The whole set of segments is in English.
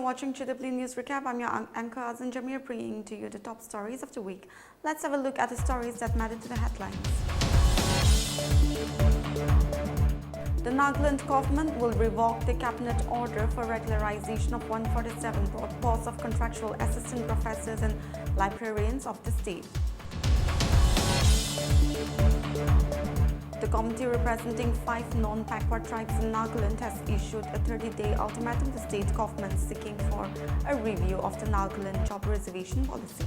watching GW News Recap. I'm your anchor Azan Jamir, bringing to you the top stories of the week. Let's have a look at the stories that matter to the headlines. The Nagaland government will revoke the cabinet order for regularization of 147 posts of contractual assistant professors and librarians of the state. The committee representing 5 non-backward tribes in Nagaland has issued a 30-day ultimatum to state government seeking for a review of the Nagaland job reservation policy.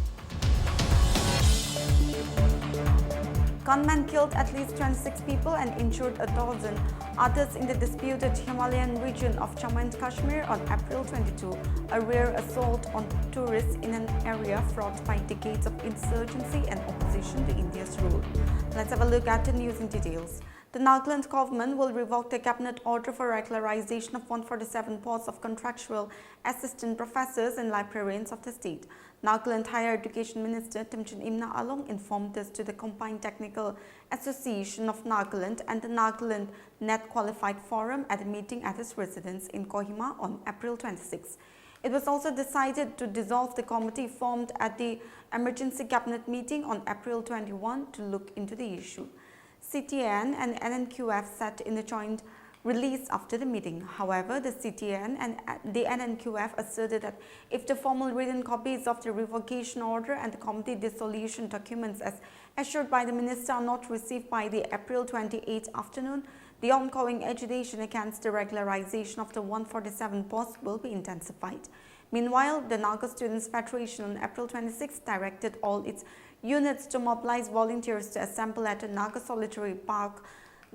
Gunmen killed at least 26 people and injured a dozen others in the disputed Himalayan region of Jammu and Kashmir on April 22, a rare assault on tourists in an area fraught by decades of insurgency and opposition to India's rule. Let's have a look at the news in details. The Nagaland government will revoke the cabinet order for regularization of 147 posts of contractual assistant professors and librarians of the state. Nagaland Higher Education Minister Timchin Imna Along informed this to the Combined Technical Association of Nagaland and the Nagaland Net Qualified Forum at a meeting at his residence in Kohima on April 26. It was also decided to dissolve the committee formed at the emergency cabinet meeting on April 21 to look into the issue. CTN and NNQF said in a joint release after the meeting. However, the CTN and the NNQF asserted that if the formal written copies of the revocation order and the committee dissolution documents as assured by the minister are not received by the April 28 afternoon, the ongoing agitation against the regularization of the 147 posts will be intensified. Meanwhile, the Naga Students Federation on April 26 directed all its units to mobilize volunteers to assemble at the Naga Solitary Park,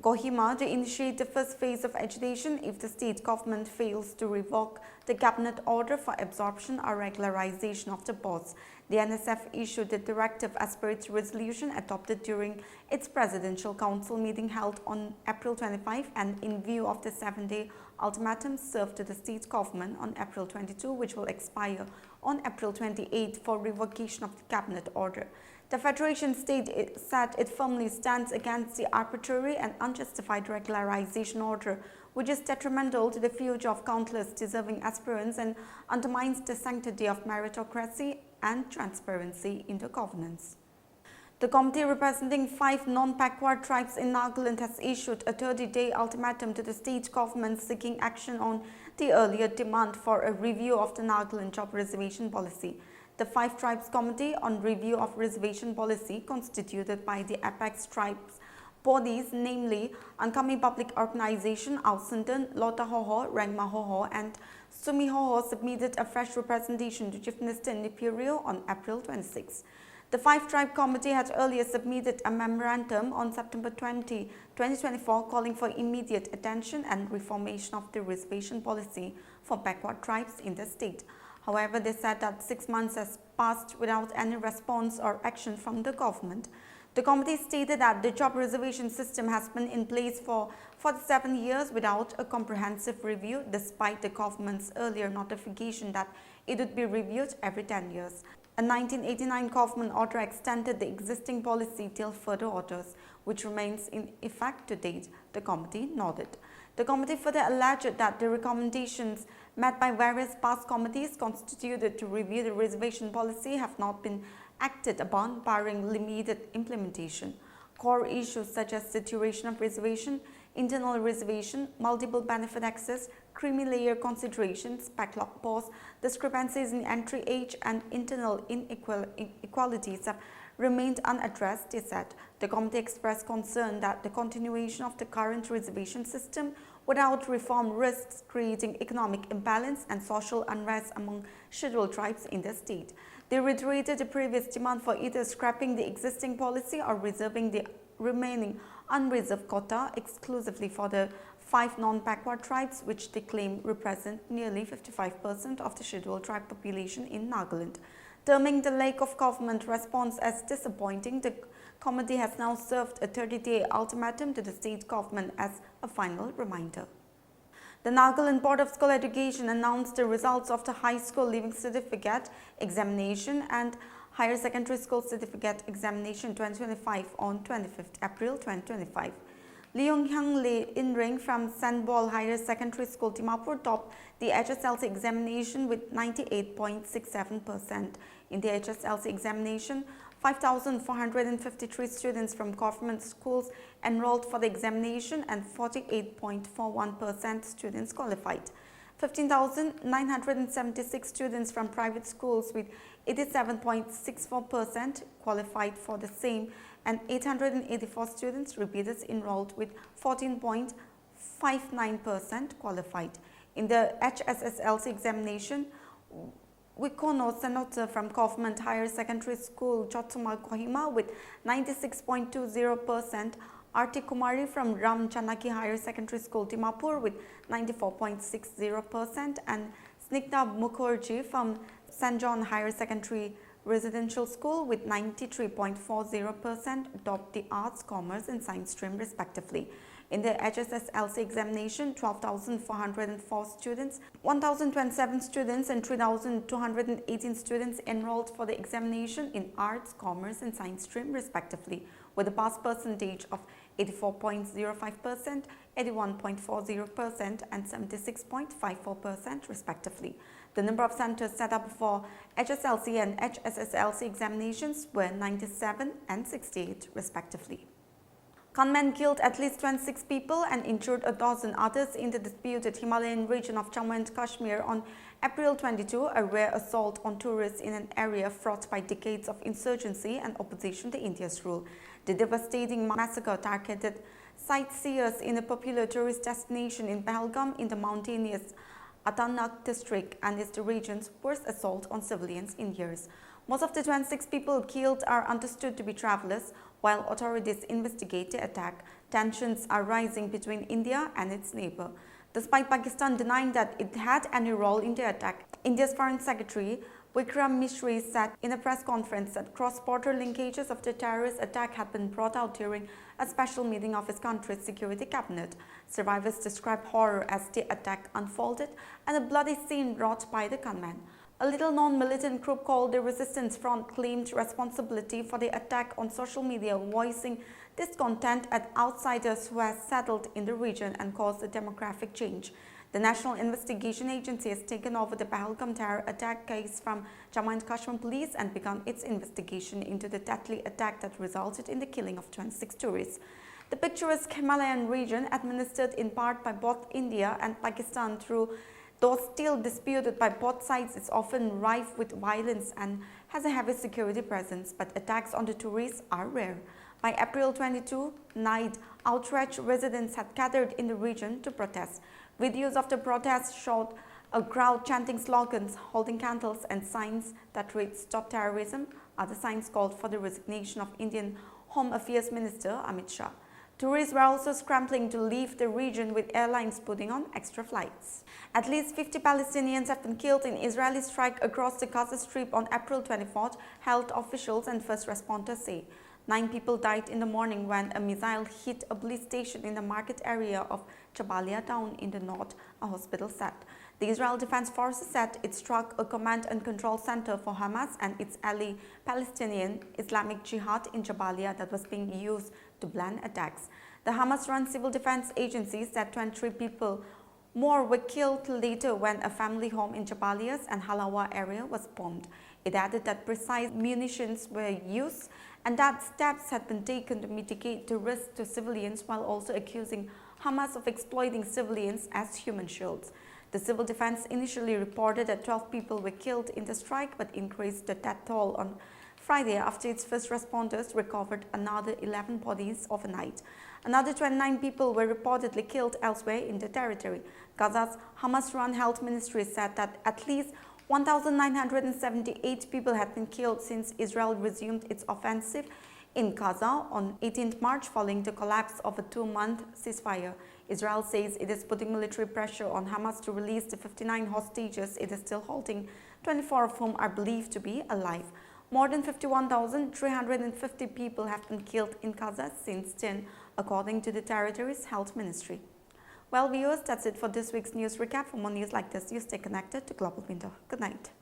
Kohima, to initiate the first phase of agitation if the state government fails to revoke the cabinet order for absorption or regularization of the posts. The NSF issued the directive as per its resolution adopted during its presidential council meeting held on April 25 and in view of the 7-day ultimatum served to the state government on April 22, which will expire on April 28 for revocation of the cabinet order. The Federation said it firmly stands against the arbitrary and unjustified regularization order, which is detrimental to the future of countless deserving aspirants and undermines the sanctity of meritocracy and transparency in the governance. The committee representing 5 non-backward tribes in Nagaland has issued a 30-day ultimatum to the state government seeking action on the earlier demand for a review of the Nagaland job reservation policy. The 5 Tribes Committee on Review of Reservation Policy, constituted by the apex tribes bodies, namely Ankami Public Organization, Ausandan, Lota Hoho, Rangma Hoho and Sumi Hoho, submitted a fresh representation to Chief Minister Nipirio on April 26. The 5-Tribe Committee had earlier submitted a memorandum on September 20, 2024 calling for immediate attention and reformation of the reservation policy for backward tribes in the state. However, they said that 6 months has passed without any response or action from the government. The committee stated that the job reservation system has been in place for 47 years without a comprehensive review, despite the government's earlier notification that it would be reviewed every 10 years. A 1989 government order extended the existing policy till further orders, which remains in effect to date, the committee noted. The committee further alleged that the recommendations made by various past committees constituted to review the reservation policy have not been acted upon, barring limited implementation. Core issues such as the duration of reservation, internal reservation, multiple benefit access, creamy layer considerations, backlog posts, discrepancies in entry age and internal inequalities have remained unaddressed, they said. The committee expressed concern that the continuation of the current reservation system without reform risks creating economic imbalance and social unrest among scheduled tribes in the state. They reiterated the previous demand for either scrapping the existing policy or reserving the remaining unreserved quota exclusively for the 5 non-backward tribes, which they claim represent nearly 55% of the scheduled tribe population in Nagaland. Terming the lack of government response as disappointing, the committee has now served a 30-day ultimatum to the state government as a final reminder. The Nagaland Board of School Education announced the results of the High School Leaving Certificate Examination and Higher Secondary School Certificate Examination 2025 on 25th April 2025. Leung Hyung Lee In Ring from Sanbol Higher Secondary School, Dimapur, topped the HSLC examination with 98.67%. In the HSLC examination, 5,453 students from government schools enrolled for the examination and 48.41% students qualified. 15,976 students from private schools with 87.64% qualified for the same, and 884 students repeaters enrolled with 14.59% qualified. In the HSSLC examination, Wikono Senator from Government Higher Secondary School, Chotuma, Kohima with 96.20%, R.T. Kumari from Ram Chanaki Higher Secondary School, Dimapur with 94.60%, and Snigdha Mukherjee from St. John Higher Secondary Residential School with 93.40% topped the Arts, Commerce and Science stream respectively. In the HSSLC examination, 12,404 students, 1,027 students and 3,218 students enrolled for the examination in Arts, Commerce and Science stream respectively, with a pass percentage of 84.05%, 81.40% and 76.54% respectively. The number of centers set up for HSLC and HSSLC examinations were 97 and 68 respectively. Gunmen killed at least 26 people and injured a dozen others in the disputed Himalayan region of Jammu and Kashmir on April 22, a rare assault on tourists in an area fraught by decades of insurgency and opposition to India's rule. The devastating massacre targeted sightseers in a popular tourist destination in Pahalgam in the mountainous Atanak district, and is the region's worst assault on civilians in years. Most of the 26 people killed are understood to be travelers. While authorities investigate the attack, tensions are rising between India and its neighbor. Despite Pakistan denying that it had any role in the attack, India's Foreign Secretary Vikram Misri said in a press conference that cross-border linkages of the terrorist attack had been brought out during a special meeting of his country's security cabinet. Survivors described horror as the attack unfolded and a bloody scene wrought by the gunmen. A little-known militant group called the Resistance Front claimed responsibility for the attack on social media, voicing discontent at outsiders who have settled in the region and caused a demographic change. The National Investigation Agency has taken over the Pahalgam terror attack case from Jammu and Kashmir police and begun its investigation into the deadly attack that resulted in the killing of 26 tourists. The picturesque Himalayan region, administered in part by both India and Pakistan through though still disputed by both sides, is often rife with violence and has a heavy security presence, but attacks on the tourists are rare. By April 22 night, outraged residents had gathered in the region to protest. Videos of the protests showed a crowd chanting slogans, holding candles and signs that read "Stop Terrorism." Other signs called for the resignation of Indian Home Affairs Minister Amit Shah. Tourists were also scrambling to leave the region, with airlines putting on extra flights. At least 50 Palestinians have been killed in Israeli strike across the Gaza Strip on April 24th, health officials and first responders say. 9 people died in the morning when a missile hit a police station in the market area of Jabalia town in the north, a hospital said. The Israel Defense Forces said it struck a command and control center for Hamas and its ally Palestinian Islamic Jihad in Jabalia that was being used to plan attacks. The Hamas-run civil defense agency said 23 people more were killed later when a family home in Jabalia's and Halawa area was bombed. It added that precise munitions were used and that steps had been taken to mitigate the risk to civilians, while also accusing Hamas of exploiting civilians as human shields. The civil defense initially reported that 12 people were killed in the strike, but increased the death toll on Friday after its first responders recovered another 11 bodies overnight. Another 29 people were reportedly killed elsewhere in the territory. Gaza's Hamas-run health ministry said that at least 1,978 people had been killed since Israel resumed its offensive in Gaza on 18th March following the collapse of a 2-month ceasefire. Israel says it is putting military pressure on Hamas to release the 59 hostages it is still holding, 24 of whom are believed to be alive. More than 51,350 people have been killed in Gaza since then, according to the territory's health ministry. Well, viewers, that's it for this week's news recap. For more news like this, you stay connected to Global Window. Good night.